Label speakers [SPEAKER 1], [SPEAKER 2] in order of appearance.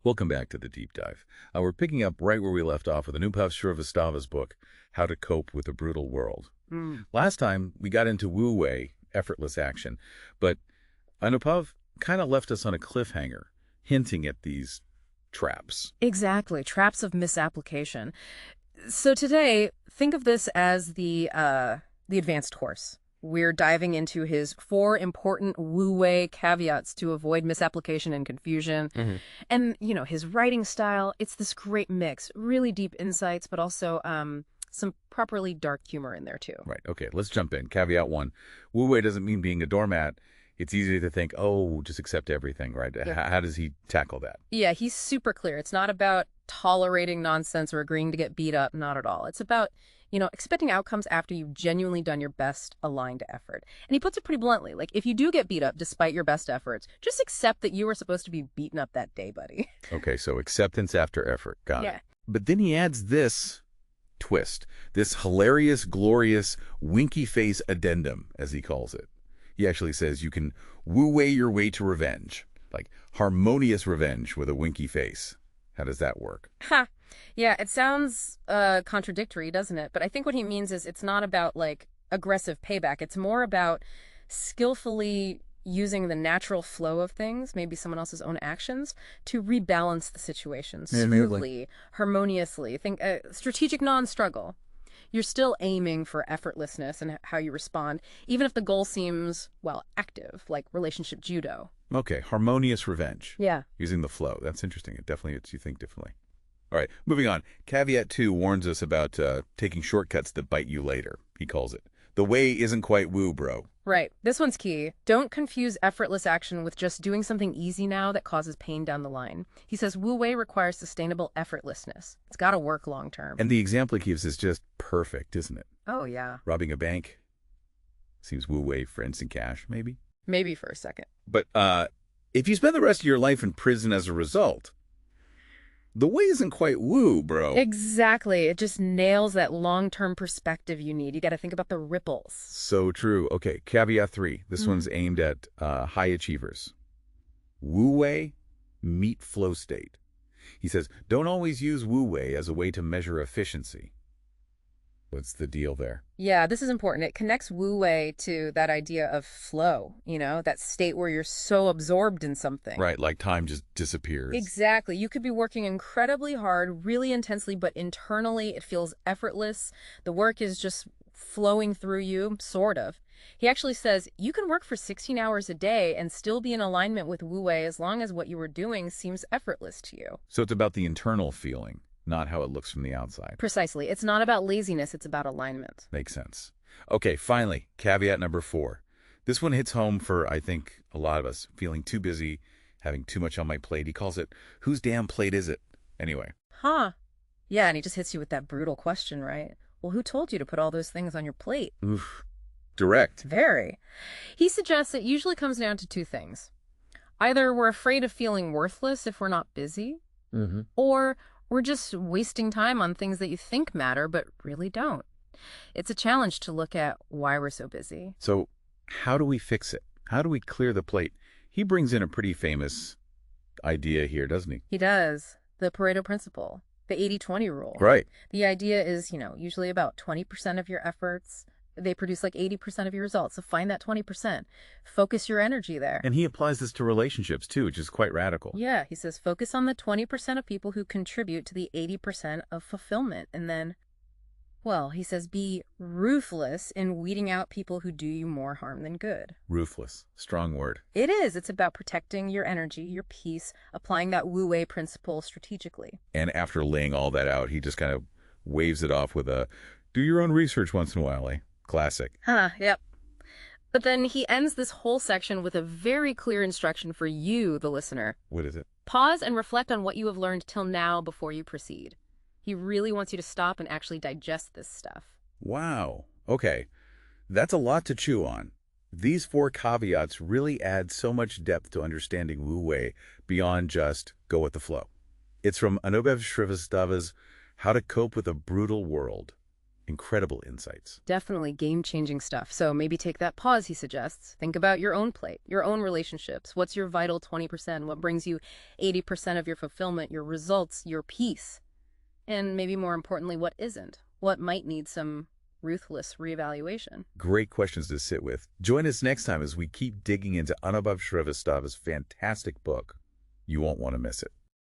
[SPEAKER 1] Welcome back to the deep dive. We're picking up right where we left off with Anubhav Srivastava's book, How to Cope with a Brutal World. Last time, we got into Wu Wei, effortless action, but Anubhav kind of left us on a cliffhanger, hinting at these traps.
[SPEAKER 2] Exactly, traps of misapplication. So today, think of this as the advanced course. We're diving into his 4 important Wu Wei caveats to avoid misapplication and confusion. And, his writing style, it's this great mix, really deep insights, but also some properly dark humor in there too.
[SPEAKER 1] Right, okay, let's jump in. Caveat 1, Wu Wei doesn't mean being a doormat. It's easy to think, oh, just accept everything, right?
[SPEAKER 2] Yeah.
[SPEAKER 1] How does he tackle that?
[SPEAKER 2] Yeah, he's super clear. It's not about tolerating nonsense or agreeing to get beat up, not at all. It's about expecting outcomes after you've genuinely done your best aligned to effort. And he puts it pretty bluntly, like, if you do get beat up despite your best efforts, just accept that you were supposed to be beaten up that day, buddy.
[SPEAKER 1] Okay, so acceptance after effort. Got
[SPEAKER 2] Yeah.
[SPEAKER 1] it. But then he adds this twist, this hilarious, glorious, winky face addendum, as he calls it. He actually says you can woo-way your way to revenge, like harmonious revenge with a winky face. How does that work?
[SPEAKER 2] Ha! Yeah, it sounds contradictory, doesn't it? But I think what he means is it's not about, like, aggressive payback. It's more about skillfully using the natural flow of things, maybe someone else's own actions, to rebalance the situation smoothly, harmoniously. Think strategic non-struggle. You're still aiming for effortlessness and how you respond, even if the goal seems, well, active, like relationship judo.
[SPEAKER 1] Okay, harmonious revenge.
[SPEAKER 2] Yeah.
[SPEAKER 1] Using the flow. That's interesting. It definitely lets you think differently. All right, moving on. Caveat 2 warns us about taking shortcuts that bite you later, he calls it. The way isn't quite woo, bro.
[SPEAKER 2] Right. This one's key. Don't confuse effortless action with just doing something easy now that causes pain down the line. He says Wu Wei requires sustainable effortlessness. It's got to work long term.
[SPEAKER 1] And the example he gives is just perfect, isn't it?
[SPEAKER 2] Oh, yeah.
[SPEAKER 1] Robbing a bank. Seems Wu Wei for instant cash, maybe?
[SPEAKER 2] Maybe for a second.
[SPEAKER 1] But if you spend the rest of your life in prison as a result, the way isn't quite woo, bro.
[SPEAKER 2] Exactly. It just nails that long-term perspective you need. You got to think about the ripples.
[SPEAKER 1] So true. Okay, caveat 3. This one's aimed at high achievers. Wu Wei, meet flow state. He says, don't always use Wu Wei as a way to measure efficiency. What's the deal there?
[SPEAKER 2] Yeah, this is important. It connects Wu Wei to that idea of flow, that state where you're so absorbed in something.
[SPEAKER 1] Right, like time just disappears.
[SPEAKER 2] Exactly. You could be working incredibly hard, really intensely, but internally it feels effortless. The work is just flowing through you, sort of. He actually says you can work for 16 hours a day and still be in alignment with Wu Wei as long as what you were doing seems effortless to you.
[SPEAKER 1] So it's about the internal feeling, not how it looks from the outside.
[SPEAKER 2] Precisely. It's not about laziness, it's about alignment.
[SPEAKER 1] Makes sense. Okay, finally, caveat number 4. This one hits home for, I think, a lot of us, feeling too busy, having too much on my plate. He calls it, whose damn plate is it? Anyway.
[SPEAKER 2] Huh. Yeah, and he just hits you with that brutal question, right? Well, who told you to put all those things on your plate?
[SPEAKER 1] Oof. Direct.
[SPEAKER 2] Very. He suggests it usually comes down to 2 things. Either we're afraid of feeling worthless if we're not busy, or we're just wasting time on things that you think matter but really don't. It's a challenge to look at why we're so busy.
[SPEAKER 1] So how do we fix it? How do we clear the plate? He brings in a pretty famous idea here, doesn't he?
[SPEAKER 2] He does. The Pareto Principle, the 80-20 rule.
[SPEAKER 1] Right.
[SPEAKER 2] The idea is, usually about 20% of your efforts, they produce like 80% of your results. So find that 20%. Focus your energy there.
[SPEAKER 1] And he applies this to relationships too, which is quite radical.
[SPEAKER 2] Yeah, he says focus on the 20% of people who contribute to the 80% of fulfillment. And then, well, he says be ruthless in weeding out people who do you more harm than good.
[SPEAKER 1] Ruthless. Strong word.
[SPEAKER 2] It is. It's about protecting your energy, your peace, applying that Wu Wei principle strategically.
[SPEAKER 1] And after laying all that out, he just kind of waves it off with a, do your own research once in a while, eh? Classic.
[SPEAKER 2] Yep. But then he ends this whole section with a very clear instruction for you, the listener.
[SPEAKER 1] What is it?
[SPEAKER 2] Pause and reflect on what you have learned till now before you proceed. He really wants you to stop and actually digest this stuff.
[SPEAKER 1] Wow. Okay. That's a lot to chew on. These 4 caveats really add so much depth to understanding Wu Wei beyond just go with the flow. It's from Anubhav Srivastava's How to Cope with a Brutal World. Incredible insights.
[SPEAKER 2] Definitely game-changing stuff. So maybe take that pause he suggests. Think about your own plate, your own relationships. What's your vital 20%? What brings you 80% of your fulfillment, your results, your peace? And maybe more importantly, what isn't? What might need some ruthless reevaluation?
[SPEAKER 1] Great questions to sit with. Join us next time as we keep digging into Anubhav Srivastava's fantastic book. You won't want to miss it.